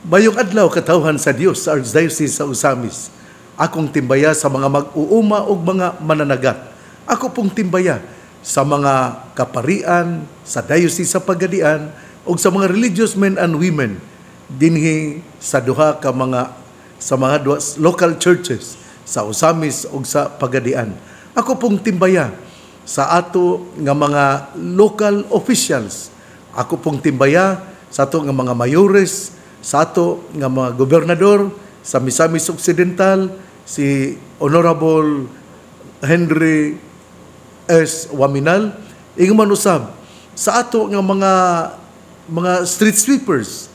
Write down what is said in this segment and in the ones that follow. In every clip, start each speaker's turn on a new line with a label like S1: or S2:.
S1: Mayong adlaw katawhan sa Dios sa Archdiocese sa Osamis. Akong timbaya sa mga mag-uuma o mga mananagat. Ako pong timbaya sa mga kaparian, sa diocese sa Pagadian, o sa mga religious men and women dinhi sa duha ka sa mga local churches sa Osamis o sa Pagadian. Ako pong timbaya sa ato nga mga local officials. Ako pong timbaya sa ato nga mga mayores, sa ato nga mga gobernador sa Misamis Occidental, si Honorable Henry S. Waminal, ingon man usab sa ato nga mga street sweepers.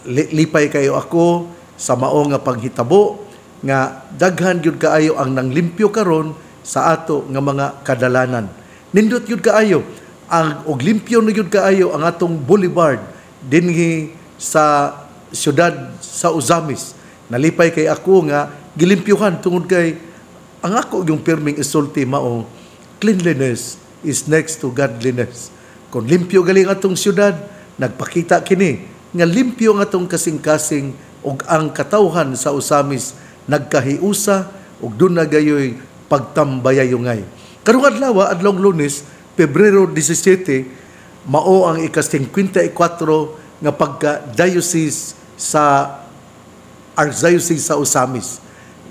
S1: Lipay kayo ako sa mao nga paghitabo nga daghan gyud kaayo ang nanglimpyo karon sa ato nga mga kadalanan. Nindot gyud kaayo ang og limpyo na gyud kaayo ang atong boulevard dinhi sa siyudad sa Osamis. Nalipay kay ako nga gilimpyuhan tungod kay ang ako yung pirming isulti mao, cleanliness is next to godliness. Kung limpyo galing atong siyudad, nagpakita kini nga limpyo ang atong kasing-kasing ug ang katawhan sa Osamis nagkahiusa ug doon na gayoy pagtambayayungay. Karong adlaw, adlong Lunes, Pebrero 17, mao ang ika-54 nga pagka-diocese sa Archdiocese sa Osamis.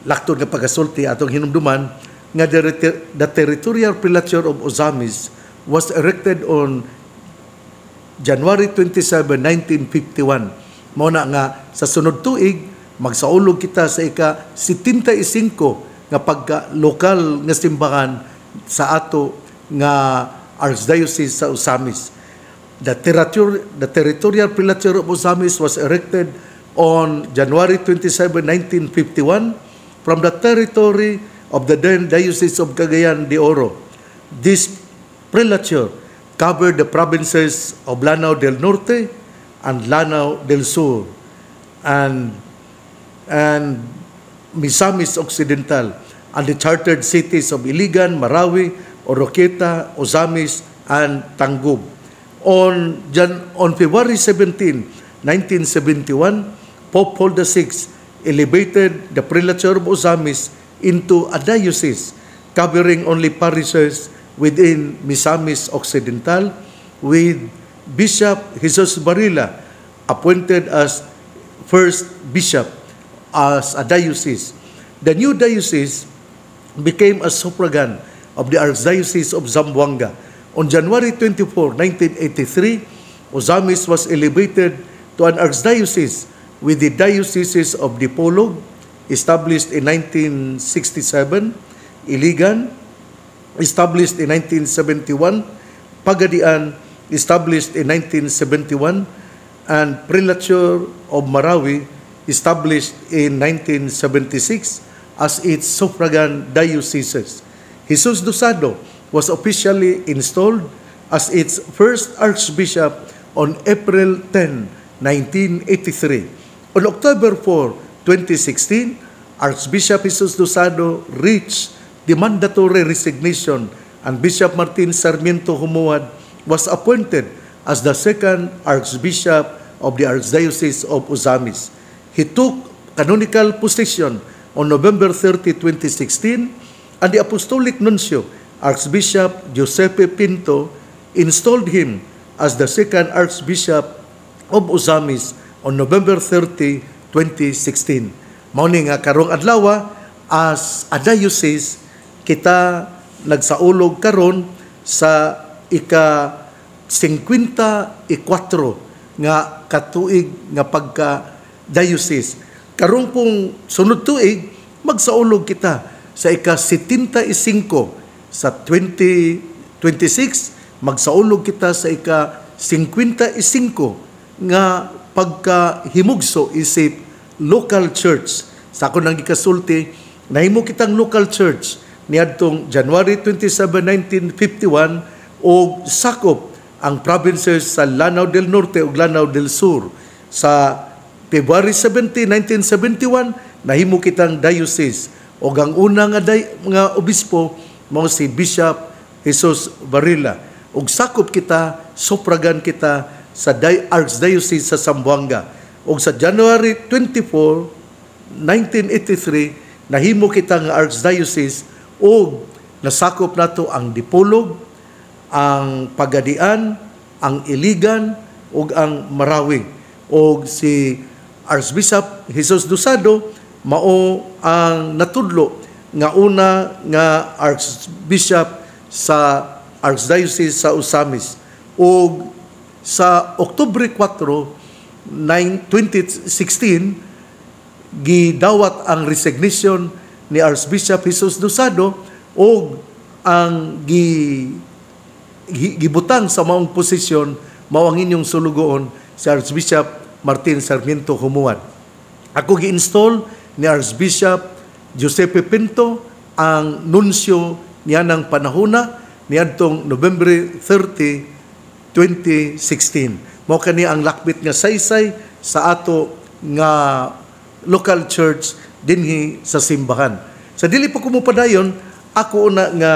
S1: Laktod nga pagasulti atong hinumduman nga the territorial prelature of Osamis was erected on January 27, 1951. Mao na nga sa sunod tuig magsaulog kita sa ika-75 nga pagka-lokal nga simbahan sa ato nga Archdiocese sa Osamis. The territorial prelature of Osamis was erected on January 27, 1951 from the territory of the then Diocese of Cagayan de Oro. This prelature covered the provinces of Lanao del Norte and Lanao del Sur and Misamis Occidental and the chartered cities of Iligan, Marawi, Oroquieta, Osamis, and Tangub. On February 17, 1971, Pope Paul VI elevated the prelature of Osamis into a diocese covering only parishes within Misamis Occidental, with Bishop Jesus Barilla appointed as first bishop as a diocese. The new diocese became a suffragan of the Archdiocese of Zamboanga. On January 24, 1983, Osamis was elevated to an archdiocese with the dioceses of Dipolog, established in 1967, Iligan, established in 1971, Pagadian, established in 1971, and Prelature of Marawi, established in 1976 as its suffragan dioceses. Jesus Dosado was officially installed as its first archbishop on April 10, 1983. On October 4, 2016, Archbishop Jesus Dosado reached the mandatory resignation and Bishop Martin Sarmiento Humuad was appointed as the second Archbishop of the Archdiocese of Osamis. He took canonical position on November 30, 2016, and the Apostolic Nuncio, Archbishop Giuseppe Pinto, installed him as the second Archbishop of Osamis on November 30, 2016. Mauni nga karong adlaw as a diocese kita nagsaulog karon sa ika-54 nga katuig nga pagka-diocese. Karong pong sunod tuig, magsaulog kita sa ika-75 sa 2026, magsaulog kita sa ika-55 nga pagkahimugso isip local church. Sa ako nang ikasulti, nahimo kitang local church niadtong January 27, 1951 o sakop ang provinces sa Lanao del Norte ug Lanao del Sur. Sa February 17, 1971, nahimo kitang diocese o ang una nga obispo mao si Bishop Jesus Barilla. Ug sakop kita, supragan kita sa Archdiocese sa Zamboanga. ug sa January 24, 1983 nahimo kita nga archdiocese ug nasakop nato ang Dipolog, ang Pagadian, ang Iligan ug ang Marawi. Og si Archbishop Jesus Dosado mao ang natudlo nga una nga Archbishop sa Archdiocese sa Osamis. Og sa Oktubre 4, 2016 gidawat ang resignation ni Archbishop Jesus Dosado o ang gibutang sa maong posisyon mao ang inyong sulugoon si Archbishop Martin Sarmiento Humuad. Ako gi-install ni Archbishop Giuseppe Pinto ang nunsyo niya ng panahuna niadtong November 30, 2016. Mao kani ang lakbit nga saysay sa ato nga local church dinhi sa simbahan. Sa dili pa ko mopadayon, ako una nga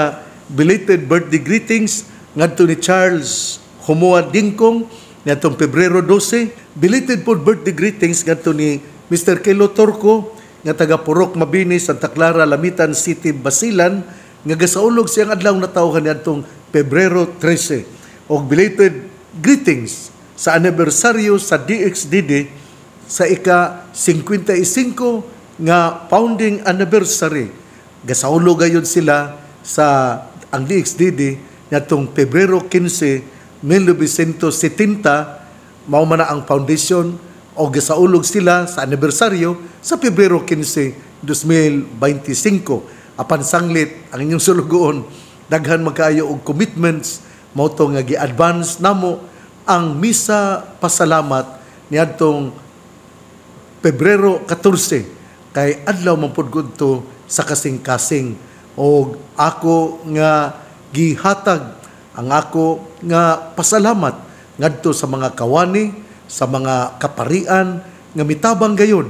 S1: belated birthday greetings ngadto ni Charles Humuad Dingkong ngadtong Pebrero 12. Belated po birthday greetings ngadto ni Mr. Kelo Torco nga taga Purok Mabini, Santa Clara, Lamitan City, Basilan nga gasaulog siyang adlaw natawhan ngadtong Pebrero 13. Og belated greetings sa anibersaryo sa DXDD sa ika-55 nga founding anniversary. Gasaulog gayud sila sa ang DXDD ngadtong Pebrero 15, 1970 mao man ang foundation o gasaulog sila sa anibersaryo sa Pebrero 15, 2025. Apan sanglit ang inyong sulugoon daghan magkaayo og commitments mao to nga gi-advance namo ang misa pasalamat niadtong Pebrero 14 kay adlaw man pud to sa kasing-kasing og ako nga gihatag ang ako nga pasalamat ngadto sa mga kawani, sa mga kaparian nga mitabang gayon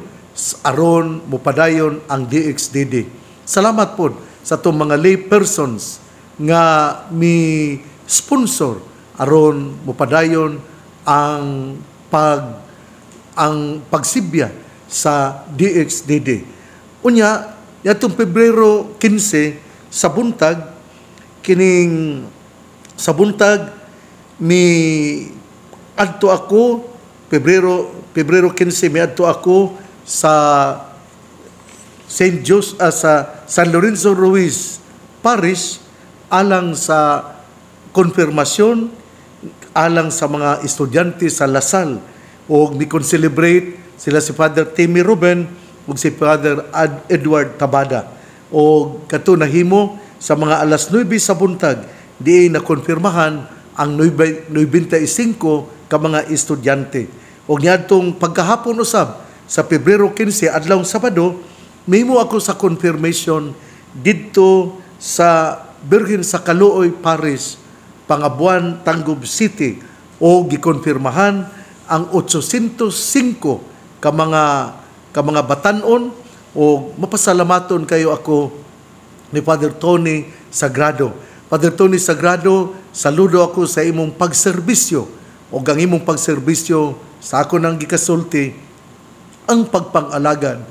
S1: aron mopadayon ang DXDD. Salamat po sa itong mga lay persons nga mi sponsor aron mopadayon ang pagsibya sa DXDD. Unya, yatong Pebrero 15 sa buntag mi adto ako Pebrero 15 mi adto ako sa St. Joseph sa San Lorenzo Ruiz Parish alang sa konfirmasyon alang sa mga estudyante sa Lasal o mi-celebrate sila si Father Timmy Ruben ug si Father Edward Tabada. O kato nahimo sa mga alas 9 sa buntag di na konfirmahan ang 95 ka mga estudyante. O niadtong pagkahapon usab sa Pebrero 15 adlawng Sabado mimo ako sa confirmation didto sa Birhen sa Calooy Parish, Pangabuan, Tangub City o gikonfirmahan ang 805 ka mga batanon o mapasalamaton kayo ako ni Father Tony Sagrado. Father Tony Sagrado, saludo ako sa imong pagserbisyo o ang imong pagserbisyo sa ako nang gikasulti ang pagpangalagan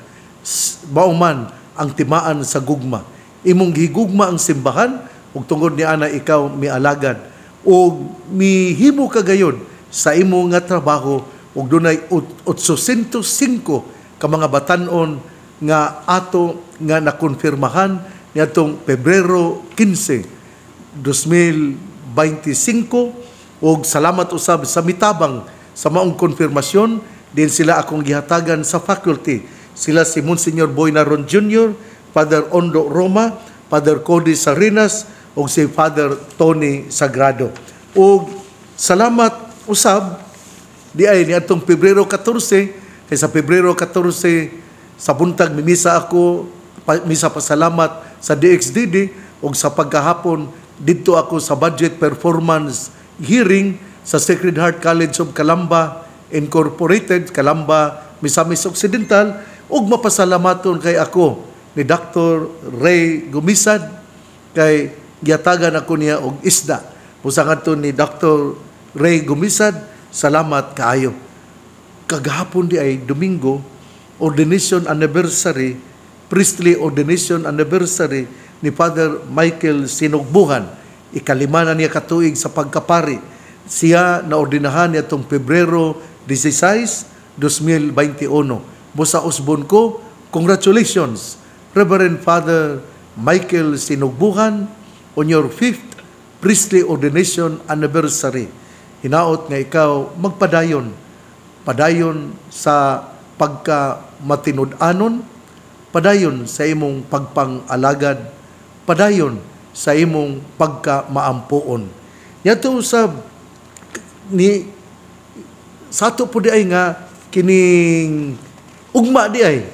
S1: bauman ang timaan sa gugma. Imong gigugma ang simbahan ug tungod ni ana ikaw mialagad o mihimo kagayon sa imo nga trabaho ug dunay 805 ka mga batanon nga ato nga nakonfirmahan niadtong Pebrero 15, 2025 ug salamat usab sa mitabang sa maong konfirmasyon din sila akong gihatagan sa faculty. Sila si Monsignor Boy Naron Jr., Father Ondo Roma, Father Cody Sarinas ug si Father Tony Sagrado. Ug salamat usab di ay niadtong Pebrero 14 kay sa Pebrero 14 sa buntag mimisa ako misa pasalamat sa DXDD ug sa pagkahapon didto ako sa budget performance hearing sa Sacred Heart College of Calamba Incorporated, Calamba, Misamis Occidental ug mapasalamaton kay ako ni Dr. Ray Gumisad kay giatagan ako niya og isda. Pusa ngadto ni Dr. Ray Gumisad, salamat kaayo. kagahapon di ay Domingo, ordination anniversary, priestly ordination anniversary ni Father Michael Sinugbuhan. Ikalima na niya katuig sa pagkapari. Siya na ordinahan niya itong Pebrero 16, 2021. Busa usbon ko, congratulations, Reverend Father Michael Sinugbuhan, on your 5th priestly ordination anniversary. Hinaot nga ikaw magpadayon, padayon sa pagka-matinud-anon, padayon sa imong pagpang-alagad, padayon sa imong pagka-maampuon. Yato usab ni sato po di ay nga kining ugma di ay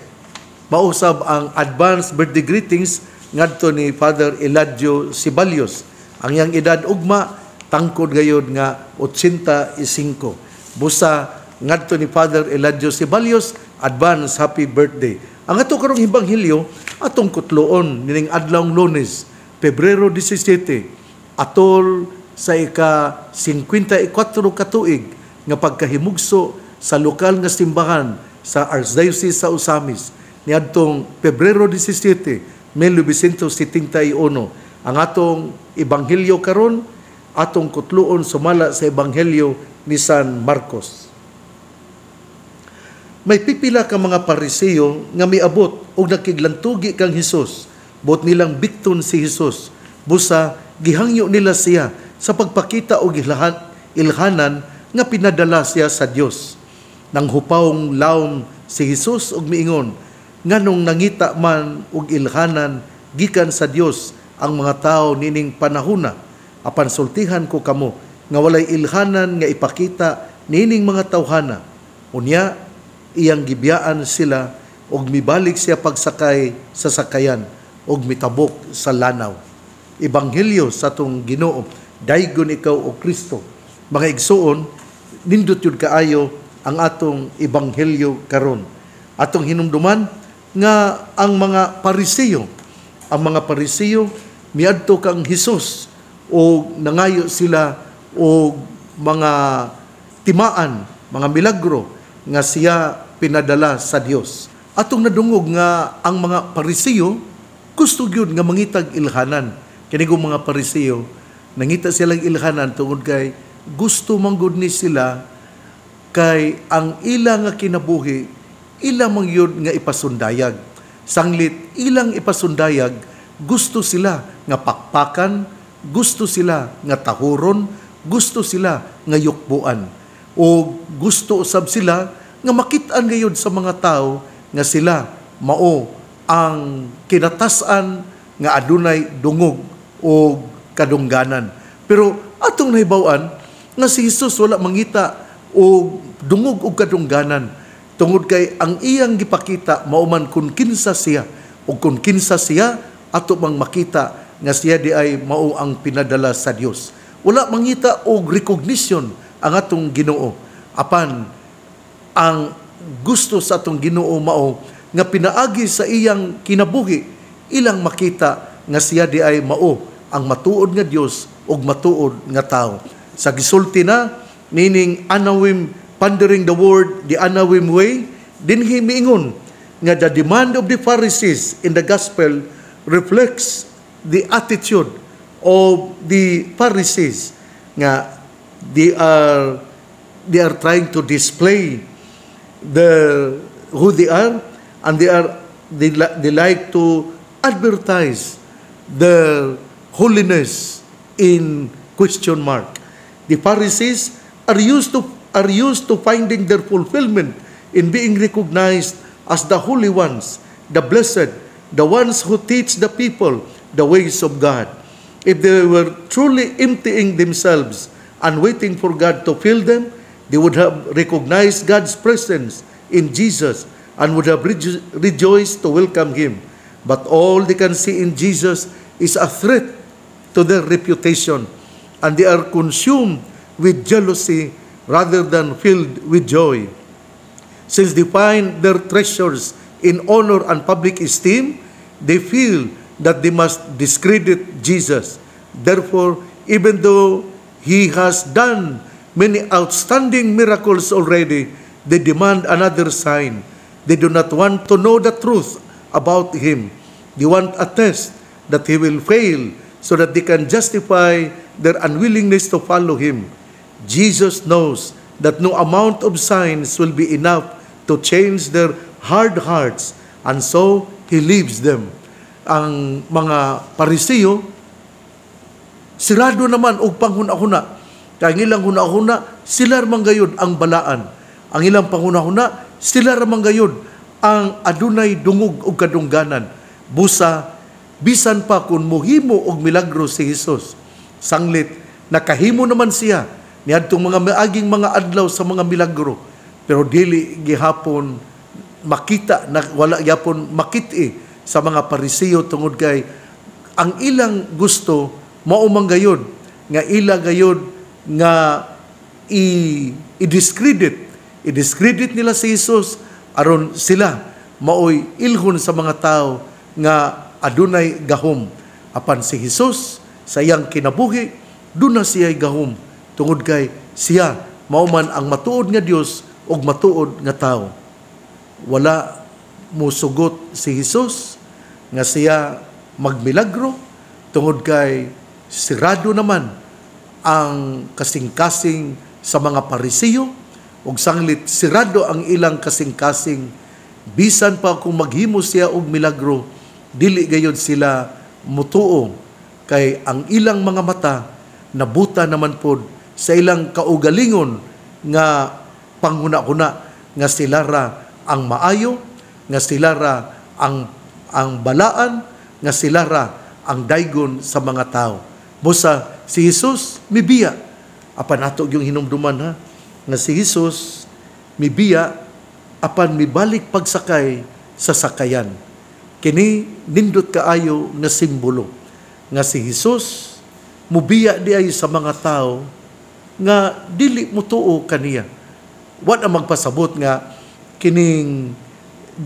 S1: mausab ang advance birthday greetings ngadto ni Father Eladio Sibalios. Ang iyang edad ugma tangkod gayod nga 85. Busa ngadto ni Father Eladio Sibalios, advance happy birthday. Ang ato karong Ebanghelyo atong kutloon nining adlawng Lunes, Pebrero 17, atol sa ika-54 katuig nga pagkahimugso sa lokal nga simbahan sa Archdiocese sa Osamis niadtong Pebrero 17, 1971. Ang atong Ebanghelyo karon atong kutloon sumala sa Ebanghelyo ni San Marcos. May pipila ka mga Pariseo nga miabot og nakiglantugi kang Hesus. Buot nilang bikton si Hesus. Busa gihangyo nila siya sa pagpakita og ilhanan nga pinadala siya sa Dios. Nang hupawong lawom si Hesus og miingon, nganong nangita man og ilhanan gikan sa Dios ang mga tao nining panahuna, apan sultihan ko kamo nga walay ilhanan nga ipakita nining mga tawhana. Unya iyang gibiyaan sila og mibalik siya pagsakay sa sakayan og mitabok sa lanaw. Ebanghelyo sa atong Ginoo, daygon ikaw o Kristo. Mga igsuon, nindot yun kaayo ang atong Ebanghelyo karon. Atong hinumduman nga ang mga Pariseo miadto kang Hesus o nangayo sila o mga timaan, mga milagro nga siya pinadala sa Dios. Atong nadungog nga ang mga Pariseo gusto gyud nga mangitag ilhanan. Kinigong mga Pariseo nangita silang ilhanan tungod kay gusto manggod ni sila kay ang ila nga kinabuhi ila man yun nga ipasundayag. Sanglit ilang ipasundayag, gusto sila nga pakpakan, gusto sila nga tahuron, gusto sila nga yukbuan, o gusto usab sila nga makitaan gayud sa mga tao nga sila mao ang kinatasan nga adunay dungog o kadungganan. Pero atong nahibaw-an nga si Jesus wala mangita o dungog o kadungganan tungod kay ang iyang gipakita mauman kun kinsa siya o kun kinsa siya ato mang makita nga siya di ay mao ang pinadala sa Dios. Wala mangita og recognition ang atong Ginoo. Apan ang gusto sa atong Ginoo mao nga pinaagi sa iyang kinabuhi ilang makita nga siya di ay mao ang matuod nga Dios ug matuod nga tao. Sa gisulti na nining Anawim pondering the word the Anawim way, dinhi miingon nga the demand of the Pharisees in the gospel reflects the attitude of the Pharisees nga they are trying to display who they are, and they like to advertise their holiness in question mark. The Pharisees are used to finding their fulfillment in being recognized as the holy ones, the blessed, the ones who teach the people the ways of God. If they were truly emptying themselves and waiting for God to fill them, they would have recognized God's presence in Jesus and would have rejoiced to welcome Him. But all they can see in Jesus is a threat to their reputation, and they are consumed with jealousy rather than filled with joy. Since they find their treasures in honor and public esteem, they feel that they must discredit Jesus. Therefore, even though He has done many outstanding miracles already, They demand another sign. They do not want to know the truth about Him. They want a test that He will fail so that they can justify their unwillingness to follow Him. Jesus knows that no amount of signs will be enough to change their hard hearts, and so He leaves them. Ang mga Pariseo, sirado naman og panghuna-huna. Kaya ang ilang huna-huna, sila ramang gayud ang balaan. Ang ilang panghuna-huna, sila ramang gayud ang adunay dungog og kadungganan. Busa, bisan pa kung muhimo og milagro si Jesus. Sanglit, nakahimo naman siya niadtong mga maaging mga adlaw sa mga milagro. Pero dili gihapon makita, na wala gyapon makit-i sa mga Pariseo tungod kay ang ilang gusto mao man gayud nga ila gayud nga i-discredit nila si Jesus aron sila maoy ilhon sa mga tao nga adunay gahom. Apan si Jesus sa iyang kinabuhi duna siya gahom tungod kay siya mao man ang matuod nga Dios ug matuod nga tao. Wala mo sugot si Jesus nga siya magmilagro tungod kay sirado naman ang kasing-kasing sa mga Pariseo ug sanglit sirado ang ilang kasing-kasing. Bisan pa kung maghimo siya og milagro, dili gayud sila mutuo kay ang ilang mga mata nabuta naman pod sa ilang kaugalingon nga panghuna-huna nga sila ra ang maayo, nga sila ra ang balaan, nga sila ra ang daygon sa mga tao. Busa si Jesus mibiya. Apan ato yung hinumduman ha, nga si Jesus mibiya apan mibalik pagsakay sa sakayan. Kini nindot kaayo nga simbolo nga si Jesus mubiya di ay sa mga tao nga dili mutuo kaniya. Wa na magpasabot nga kining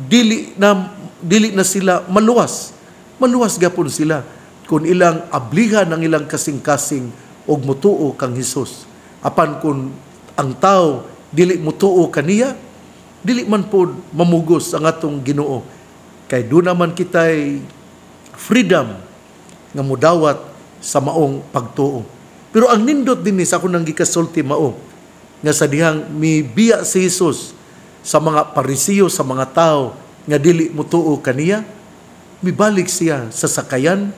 S1: dili na sila maluwas. Maluwas gapon sila kung ilang ablihan ang ilang kasing-kasing og mutuo kang Hesus. Apan kung ang tao dili mutuo kaniya, dili man pod mamugos ang atong Ginoo. Kay doon naman kitay freedom nga mudawat sa maong pagtuo. Pero ang nindot din sa akong nang gikasulti mao nga sa dihang mibiya si Jesus sa mga Pariseo, sa mga tao nga dili mutuo kaniya, mibalik siya sa sakayan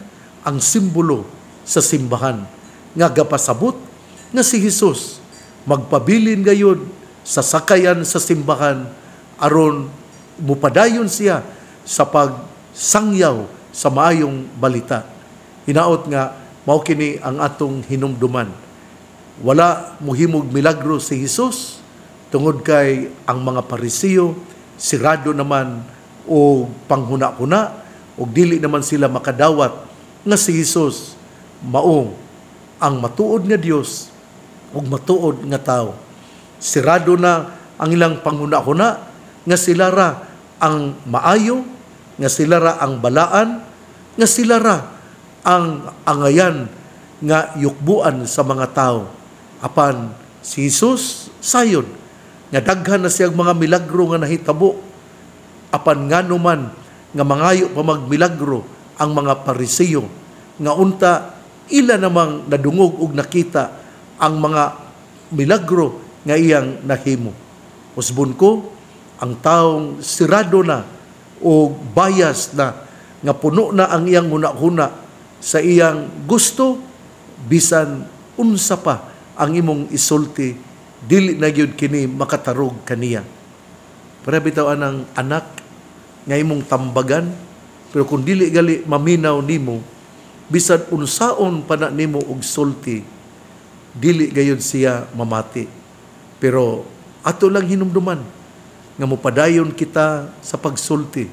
S1: ang simbolo sa simbahan nga gapasabot nga si Jesus magpabilin gayud sa sakayan sa simbahan aron mupadayon siya sa pagsangyaw sa maayong balita. Hinaot nga mao kini ang atong hinumduman. Wala muhimog milagro si Jesus tungod kay ang mga Pariseo sirado naman o panghuna-huna o dili naman sila makadawat nga si Jesus mao ang matuod nga Dios ug matuod nga tao. Sirado na ang ilang panghuna-huna nga sila ra ang maayo, nga sila ra ang balaan, nga sila ra ang angayan nga yukbuan sa mga tao. Apan si Jesus sayon nga daghan na siyang mga milagro nga nahitabo. Apan ngano man nga mangayo pa magmilagro ang mga Pariseo nga unta ila namang nadungog ug nakita ang mga milagro nga iyang nahimo. Usbon ko, ang taong sirado na o bias na nga puno na ang iyang huna-huna sa iyang gusto, bisan unsa pa ang imong isulti, dili na gyud kini makatarog kaniya. Para bitaw anang anak nga imong tambagan, pero kung dili gali maminaw nimo, bisan unsaon pa na nimo og sulti, dili gayud siya mamati. Pero ato lang hinumduman nga mupadayon kita sa pagsulti.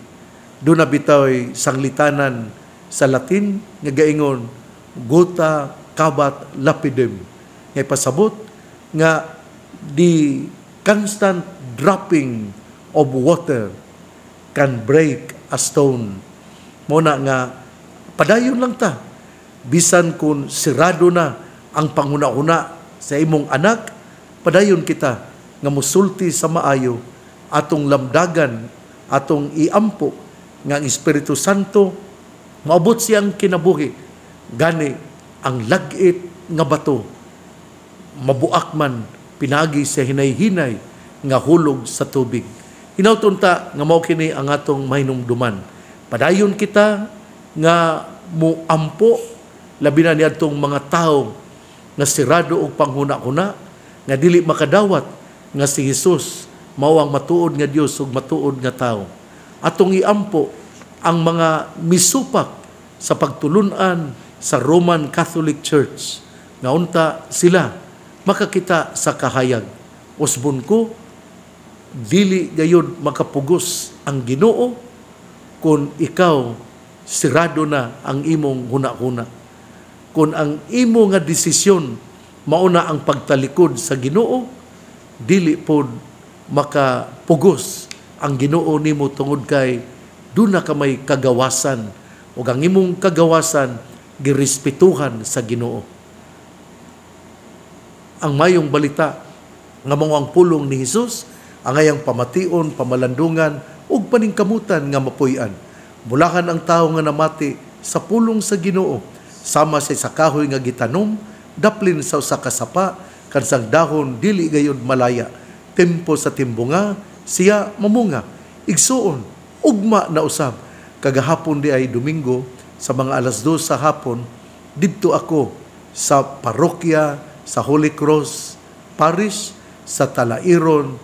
S1: Doon na bitaw'y sanglitanan sa Latin nga gaingon gota cavat lapidem. Nga pasabot nga the constant dropping of water can break a stone. Muna nga padayon lang ta bisan kung sirado na ang panghuna-huna sa imong anak, padayon kita nga musulti sa maayo, atong lamdagan, atong iampo, nga ang Espiritu Santo, maabot siyang kinabuhi, gani ang lagit nga bato, mabuak man, pinagi sa hinay-hinay, nga hulog sa tubig. Hinautunta nga mao kini ang atong mahinumduman. Padayon kita nga muampo, labi na niadtong mga tao nga sirado og panghuna-huna, nga dili makadawat nga si Jesus mao ang matuod nga Dios ug matuod nga tao. Atong iampo ang mga misupak sa pagtulunan sa Roman Catholic Church nga unta sila makakita sa kahayag. Usbon ko, dili gayud makapugos ang Ginoo kung ikaw sirado na ang imong huna-huna. Kung ang imo nga desisyon mauna ang pagtalikod sa Ginoo, dili pod makapugos ang Ginoo nimo tungod kay duna ka may kagawasan ug ang imong kagawasan girespetuhan sa Ginoo. Ang mayong balita nga mao ang pulong ni Jesus, ang ayang pamation, pamalandungan ug paningkamutan nga mapuy-an. Bulahan ang tawo nga namati sa pulong sa Ginoo, sama sa kahoy nga gitanom, daplin sa usa ka sapa, kansang dahon dili gayud malaya. Tempo sa timbunga, siya mamunga. Igsuon, ugma na usab. Kagahapon di ay Domingo, sa mga 2:00 sa hapon, didto ako sa parokya sa Holy Cross Parish sa Talairon,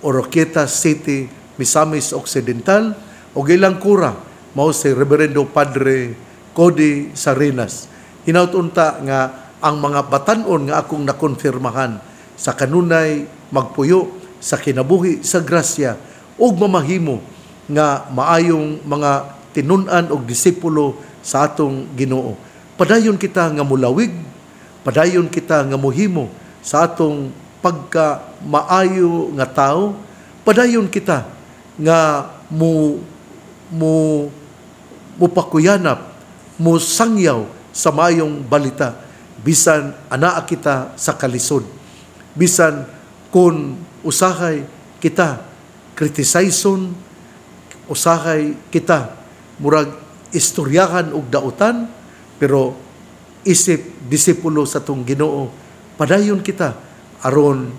S1: Oroquieta City, Misamis Occidental, o ilang kura, mao si Reverendo Padre Cody Sarinas. Hinautunta nga ang mga batanon nga akong nakonfirmahan sa kanunay magpuyo sa kinabuhi sa grasya ug mamahimo nga maayong mga tinun-an og disipulo sa atong Ginoo. Padayon kita nga mulawig, padayon kita nga muhimo sa atong pagka maayo nga tao, padayon kita nga mupakuyanap, musangyaw sa maayong balita, bisan anaa kita sa kalisod, bisan kun usahay kita kritisayson, usahay kita murag istoryahan og dautan, pero isip disipulo sa tong Ginoo, padayon kita aron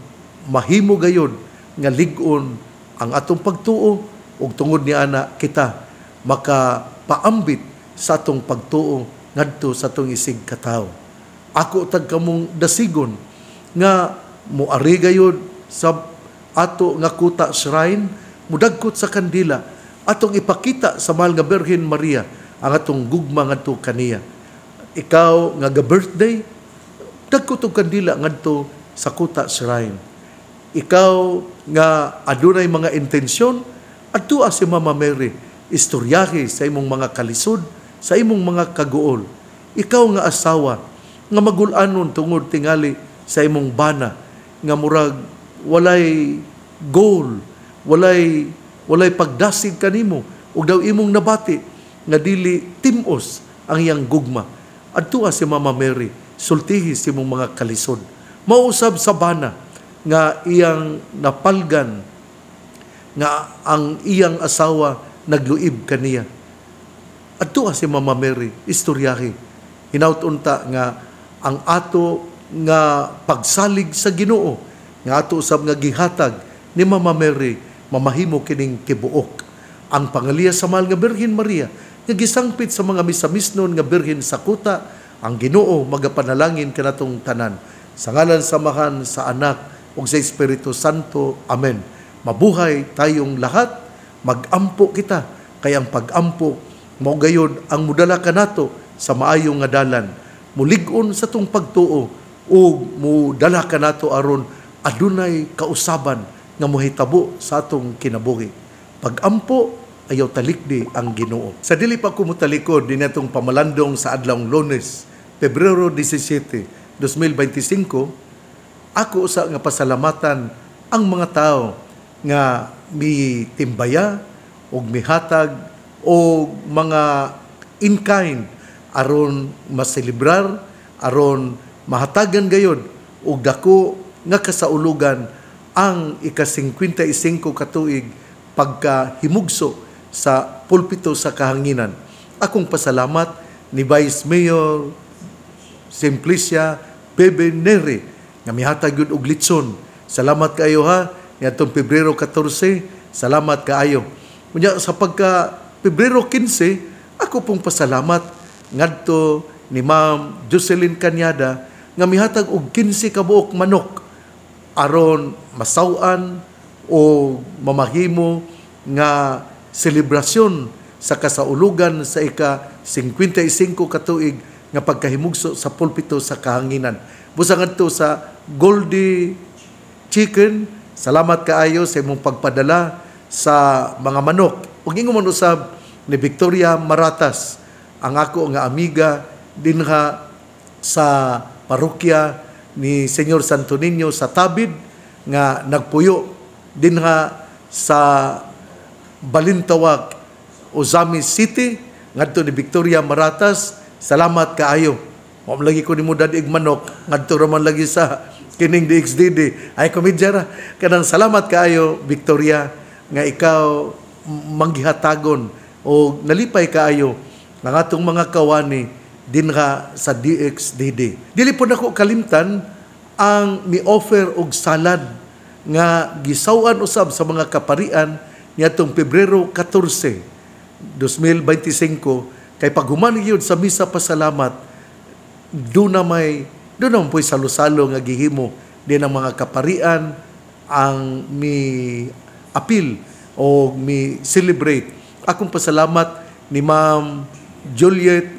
S1: mahimo gayud nga lig-on ang atong pagtuo ug tungod ni ana kita makapaambit sa atong pagtuo ngadto sa atong isig katawo. Ako tag kamong dasigon nga muari gayud sa ato nga kuta shrine, mudagkot sa kandila, atong ipakita sa mahal nga Birhen Maria ang atong gugma ngadto kaniya. Ikaw nga ga-birthday, dagkot og kandila ngadto sa kuta shrine. Ikaw nga adunay mga intensyon, adtua si Mama Mary, istoryahe sa imong mga kalisod, sa imong mga kaguol. Ikaw nga asawa, nga magul-anon tungod tingali sa imong bana, nga murag walay goal, walay pagdasig kanimo, ug daw imong nabati, nga dili timos ang iyang gugma. Adtua si Mama Mary, sultihi si imong mga kalisod. Mausab sa bana nga iyang napalgan nga ang iyang asawa nagluib kaniya. Adto si Mama Mary, istoryahe. Hinautunta nga ang ato nga pagsalig sa Ginoo, nga ato usab nga gihatag ni Mama Mary, mamahimo kining tibuok. Ang pangaliya sa mahal nga Birhen Maria, nga gisangpit sa mga misamisnon nga birhen sa kuta, ang Ginoo magapanalangin kanatong tanan. Sa ngalan samahan sa Anak ug sa Espiritu Santo. Amen. Mabuhay tayong lahat, magampo kita, kay ang pagampo mao gayud ang mudala kanato sa maayong nga dalan. Mulig-on sa tong pagtuo ug mudala kanato aron adunay kausaban nga mohitabo sa atong kinabuhi. Pagampo ayaw talikdi ang Ginoo. Sa dili pa ko mutalikod dinatong pamalandong sa adlawng Lunes, Pebrero 17, 2025, ako usa nga pasalamatan ang mga tao nga mitimbaya og mihatag o mga in-kind aron maselebrar, aron mahatagan gayod og dako nga kasaulugan ang ika-55 katuig pagkahimugso sa pulpito sa kahanginan. Akong pasalamat ni Vice Mayor Simplicia Bebe Neri nga mihatag yun og litson. Salamat kaayo ha. Niadtong Pebrero 14, salamat kaayo. Unya sa pagka Pebrero 15, ako pong pasalamat ngadto ni Ma'am Jocelyn Cañada nga mihatag og 15 ka buok manok aron masaw-an o mamahimo nga selebrasyon sa kasaulugan sa ika-55 katuig nga pagkahimugso sa pulpito sa kahanginan. Busa ngadto sa Goldie Chicken, salamat kaayo sa imong pagpadala sa mga manok. Ug ingon man usab ni Victoria Maratas, ang ako nga amiga dinha sa parokya ni Senyor Santo Niño sa Tabid nga nagpuyo dinha sa Balintawak, Ozami City, ngadto ni Victoria Maratas. Salamat kaayo. Wa lagi ko nimo dadig manok ngadto ra man lagi sa kining DXDD. Ay komedya ra. Kanang salamat kaayo Victoria nga ikaw manggihatagon o nalipay kaayo ng atong mga kawani dinha sa DXDD. Dili po nako kalimtan ang mi-offer og salad nga gisaw-an usab sa mga kaparian niadtong Pebrero 14, 2025 kay paghuman gyud sa misa pasalamat do na po'y salo-salo nga gihimo din ang mga kaparian ang mi appeal o mi celebrate. Akong pasalamat ni Ma'am Juliet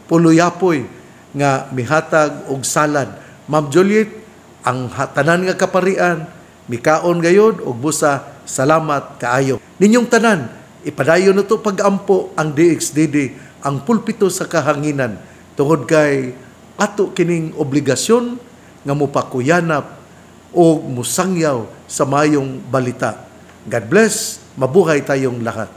S1: Puluyapoy nga mihatag og salad. Ma'am Juliet, ang tanan nga kaparian mikaon gayod og busa salamat kaayo. Ninyong tanan, ipadayon na to pag-ampo ang DXDD, ang pulpito sa kahanginan, tungod kay ato kining obligasyon nga mupakuyanap o musangyaw sa mayong balita. God bless, mabuhay tayong lahat.